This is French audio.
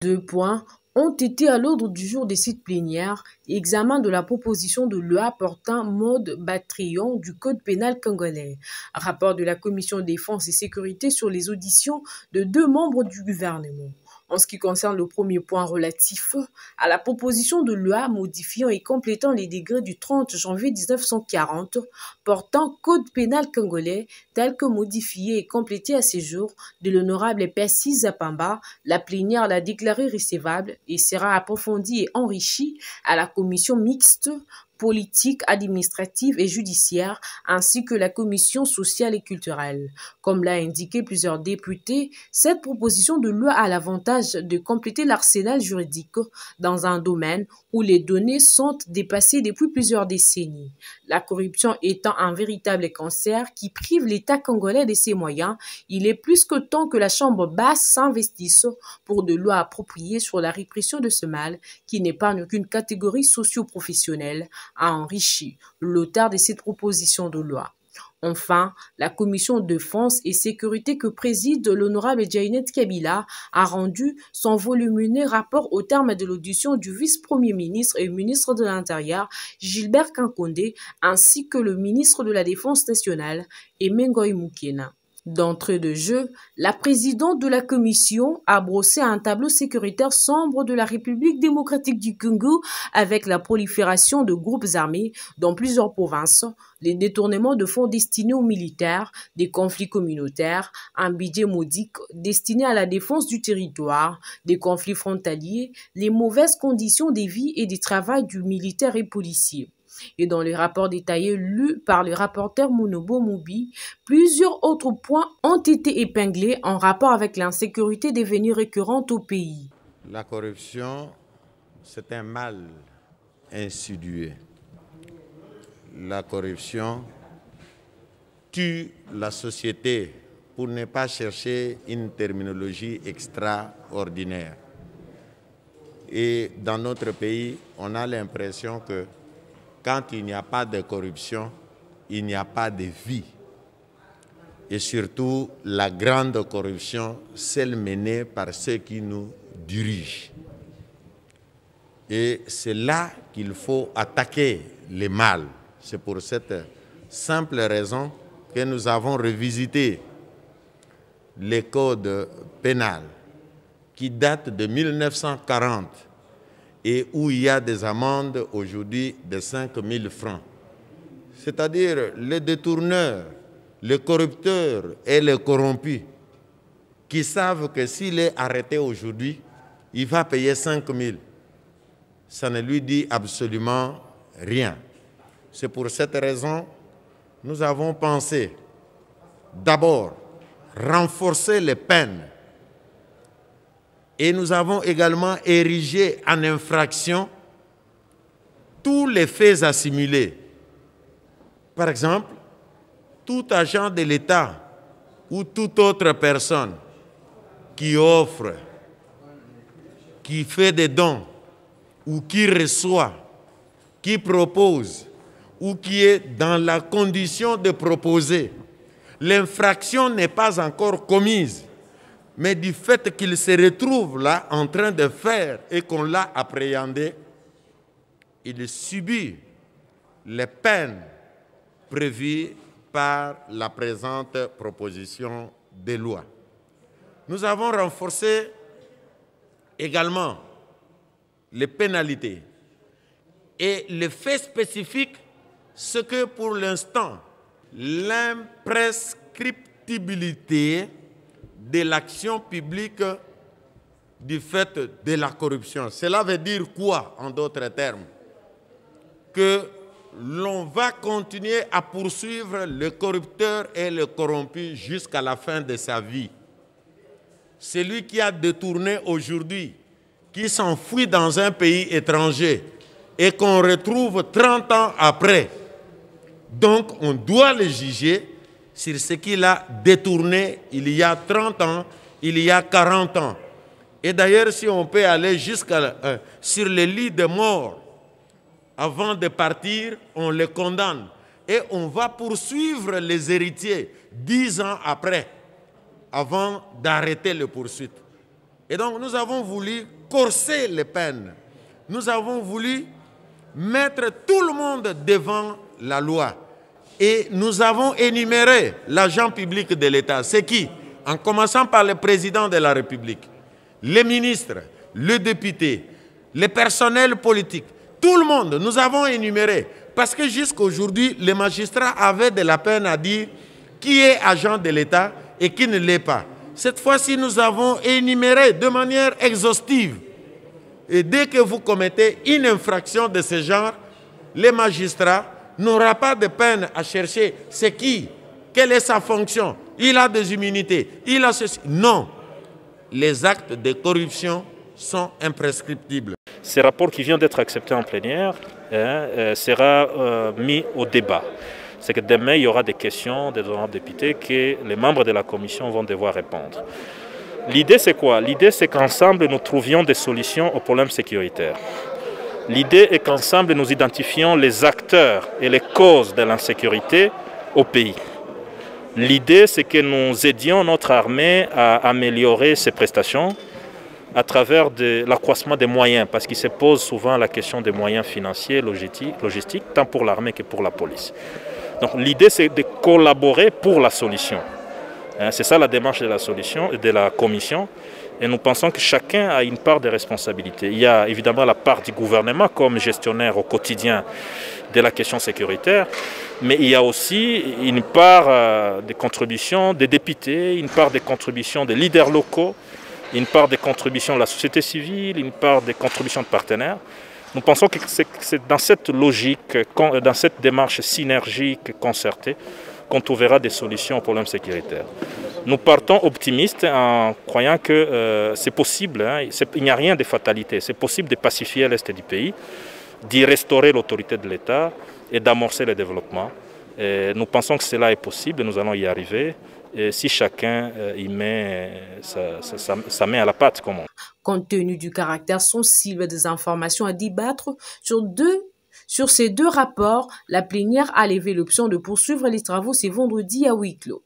Deux points ont été à l'ordre du jour des sites plénières, examen de la proposition de loi portant mode Batrion du Code pénal congolais, rapport de la Commission défense et sécurité sur les auditions de deux membres du gouvernement. En ce qui concerne le premier point relatif à la proposition de loi modifiant et complétant les décrets du 30 janvier 1940 portant Code pénal congolais tel que modifié et complété à ce jour de l'honorable Percy Zapamba, la plénière l'a déclaré recevable et sera approfondie et enrichie à la commission mixte politique, administrative et judiciaire, ainsi que la commission sociale et culturelle. Comme l'a indiqué plusieurs députés, cette proposition de loi a l'avantage de compléter l'arsenal juridique dans un domaine où les données sont dépassées depuis plusieurs décennies. La corruption étant un véritable cancer qui prive l'État congolais de ses moyens, il est plus que temps que la Chambre basse s'investisse pour de lois appropriées sur la répression de ce mal qui n'épargne aucune catégorie socio-professionnelle, a enrichi l'auteur de cette proposition de loi. Enfin, la commission de défense et sécurité que préside l'honorable Jainet Kabila a rendu son volumineux rapport au terme de l'audition du vice-premier ministre et ministre de l'Intérieur Gilbert Kankonde ainsi que le ministre de la Défense nationale Emengoy Mukena. D'entrée de jeu, la présidente de la commission a brossé un tableau sécuritaire sombre de la République démocratique du Congo avec la prolifération de groupes armés dans plusieurs provinces, les détournements de fonds destinés aux militaires, des conflits communautaires, un budget modique destiné à la défense du territoire, des conflits frontaliers, les mauvaises conditions de vie et de travail du militaire et policier. Et dans les rapports détaillés lus par le rapporteur Munobo Mubi, plusieurs autres points ont été épinglés en rapport avec l'insécurité devenue récurrente au pays. La corruption, c'est un mal insidieux. La corruption tue la société, pour ne pas chercher une terminologie extraordinaire. Et dans notre pays, on a l'impression que quand il n'y a pas de corruption, il n'y a pas de vie. Et surtout, la grande corruption, celle menée par ceux qui nous dirigent. Et c'est là qu'il faut attaquer les mal. C'est pour cette simple raison que nous avons revisité les codes pénals qui datent de 1940 et où il y a des amendes aujourd'hui de 5 000 francs. C'est-à-dire les détourneurs, les corrupteurs et les corrompus qui savent que s'il est arrêté aujourd'hui, il va payer 5 000. Ça ne lui dit absolument rien. C'est pour cette raison que nous avons pensé d'abord renforcer les peines. Et nous avons également érigé en infraction tous les faits assimilés. Par exemple, tout agent de l'État ou toute autre personne qui offre, qui fait des dons ou qui reçoit, qui propose ou qui est dans la condition de proposer, l'infraction n'est pas encore commise. Mais du fait qu'il se retrouve là en train de faire et qu'on l'a appréhendé, il subit les peines prévues par la présente proposition de loi. Nous avons renforcé également les pénalités et les faits spécifiques, ce que pour l'instant, l'imprescriptibilité de l'action publique du fait de la corruption. Cela veut dire quoi, en d'autres termes? Que l'on va continuer à poursuivre le corrupteur et le corrompu jusqu'à la fin de sa vie. Celui qui a détourné aujourd'hui, qui s'enfuit dans un pays étranger et qu'on retrouve 30 ans après, donc on doit le juger sur ce qu'il a détourné il y a 30 ans, il y a 40 ans. Et d'ailleurs, si on peut aller sur le lit de mort, avant de partir, on les condamne. Et on va poursuivre les héritiers 10 ans après, avant d'arrêter les poursuites. Et donc nous avons voulu corser les peines. Nous avons voulu mettre tout le monde devant la loi. Et nous avons énuméré l'agent public de l'État. C'est qui? En commençant par le président de la République, les ministres, le député, les personnels politiques, tout le monde, nous avons énuméré. Parce que jusqu'à aujourd'hui, les magistrats avaient de la peine à dire qui est agent de l'État et qui ne l'est pas. Cette fois-ci, nous avons énuméré de manière exhaustive. Et dès que vous commettez une infraction de ce genre, les magistrats n'auront pas de peine à chercher c'est qui, quelle est sa fonction, il a des immunités, il a ceci. Non, les actes de corruption sont imprescriptibles. Ce rapport qui vient d'être accepté en plénière sera mis au débat. C'est que demain, il y aura des questions des honorables députés que les membres de la commission vont devoir répondre. L'idée, c'est quoi? L'idée, c'est qu'ensemble, nous trouvions des solutions aux problèmes sécuritaires. L'idée est qu'ensemble, nous identifions les acteurs et les causes de l'insécurité au pays. L'idée, c'est que nous aidions notre armée à améliorer ses prestations à travers l'accroissement des moyens, parce qu'il se pose souvent la question des moyens financiers, logistiques, tant pour l'armée que pour la police. Donc l'idée, c'est de collaborer pour la solution. C'est ça la démarche de la solution et de la commission. Et nous pensons que chacun a une part de responsabilité. Il y a évidemment la part du gouvernement comme gestionnaire au quotidien de la question sécuritaire, mais il y a aussi une part de contribution des députés, une part de contribution des leaders locaux, une part de contribution de la société civile, une part de contribution de partenaires. Nous pensons que c'est dans cette logique, dans cette démarche synergique, concertée, qu'on trouvera des solutions aux problèmes sécuritaires. Nous partons optimistes en croyant que c'est possible, il n'y a rien de fatalité, c'est possible de pacifier l'Est du pays, d'y restaurer l'autorité de l'État et d'amorcer le développement. Et nous pensons que cela est possible et nous allons y arriver. Et si chacun y met sa main à la pâte, comme on dit. Compte tenu du caractère sensible des informations à débattre sur ces deux rapports, la plénière a levé l'option de poursuivre les travaux ce vendredi à huis clos.